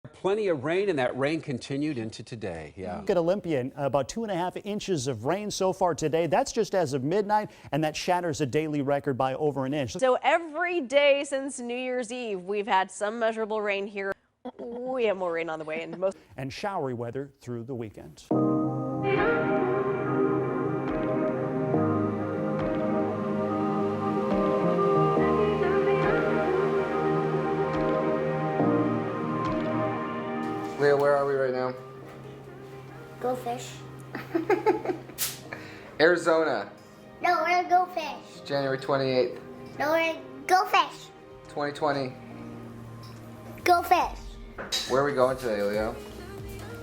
Plenty of rain, and that rain continued into today. Yeah. Look at Olympian, about 2.5 inches of rain so far today. That's just as of midnight, and that shatters a daily record by over an inch. So every day since New Year's Eve, we've had some measurable rain here. We have more rain on the way, and showery weather through the weekend. Leah, where are we right now? Go fish. Arizona. No, we're gonna go fish. January 28th. No, we're gonna go fish. 2020. Go fish. Where are we going today, Leo?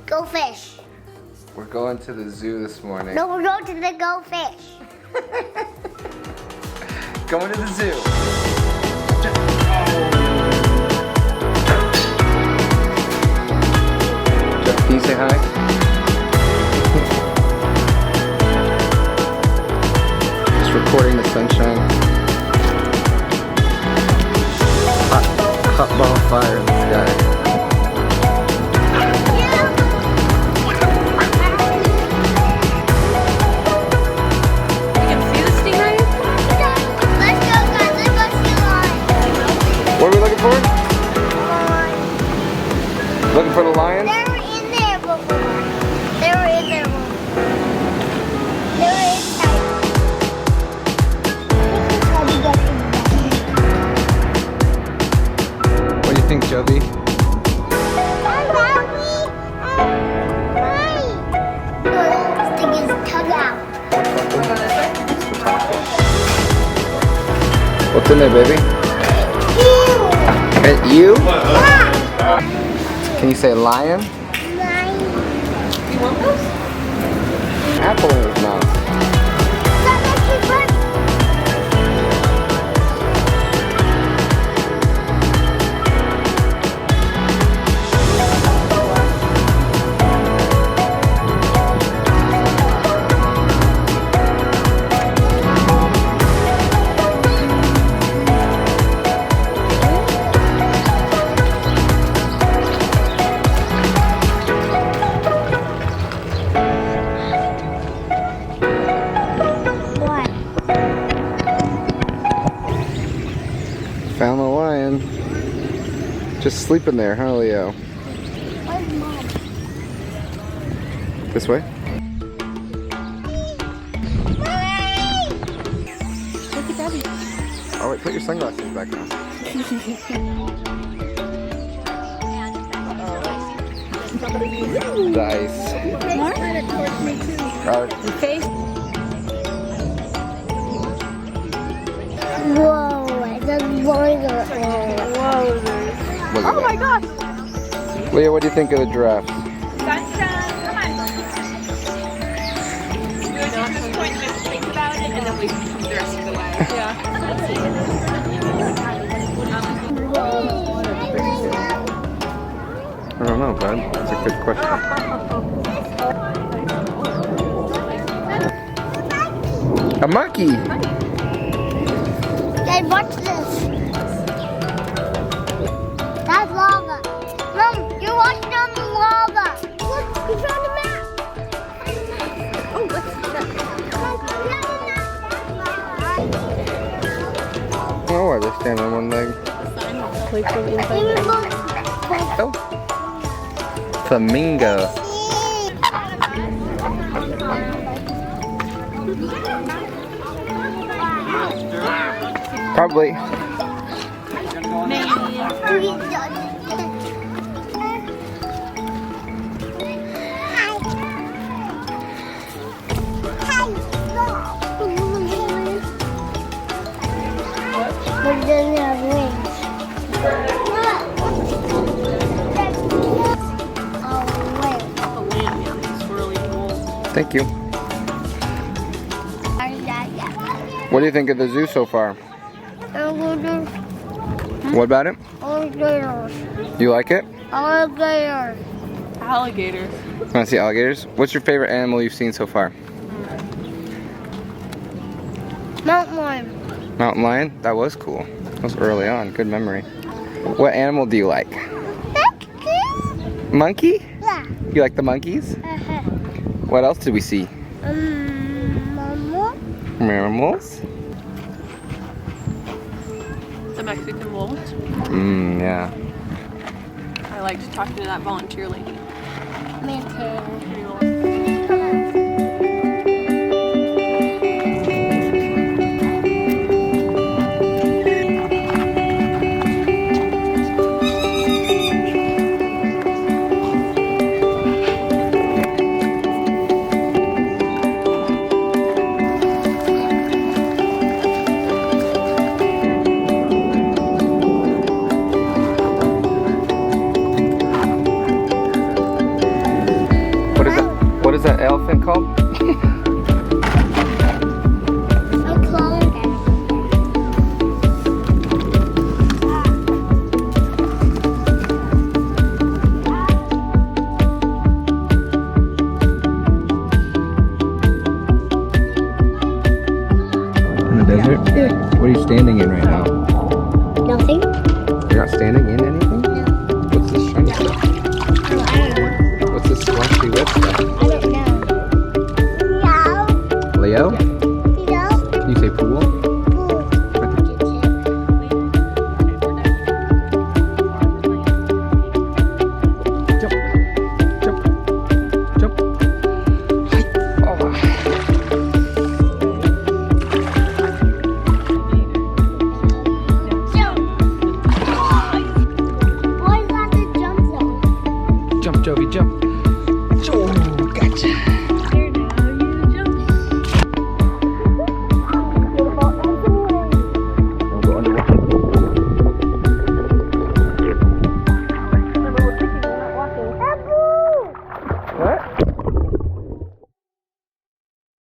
Go fish. We're going to the zoo this morning. No, we're going to the go fish. Going to the zoo. Can you say hi? Just recording the sunshine. Hot ball of fire in the sky. we can see the stingray. Let's go, guys. Let's go see a lion. What are we looking for? Looking for the lion? They were in there before. They were in there before. They were inside. What do you think, Joby? This thing is tug out. What's in there, baby? You? Can you say lion? You want those? Apple in his mouth. Found the lion. Just sleeping there, huh, Leo? Where's Mom? This way? Look at Daddy. Oh wait, put your sunglasses back on. Nice. Whoa, the burger. Whoa. Oh my gosh! Leah, what do you think of the giraffe? Sunshine, come on. Do it at this point, just think about it, and then we can come the rest of the way. I don't know, bud. That's a good question. A monkey! Dad, watch this. That's lava. Mom, you're walking on the lava. Look, we found a map. Oh, what's that? Oh, I just stand on one leg. Oh. Flamingo. Probably. But it doesn't have wings. Oh, wait. Thank you. What do you think of the zoo so far? Alligators. What about it? Alligators. You like it? Alligators. Alligators. Want to see alligators? What's your favorite animal you've seen so far? Mountain lion. Mountain lion? That was cool. That was early on. Good memory. What animal do you like? That's good. Monkey? Yeah. You like the monkeys? What else did we see? Mama. Mammals? The Mexican wolves. Yeah. I liked talking to that volunteer lady. Me too. What is that elephant called? A clone. In the desert? Yeah. What are you standing in right now? Nothing? You're not standing in anything? No. What's this shiny stuff? I don't know. What's this splashy red stuff? I don't know. Leo? Meow. You say pool? Jump. Jump. Jump. Oh. Why is that the jump zone? Jump, Jovi, jump.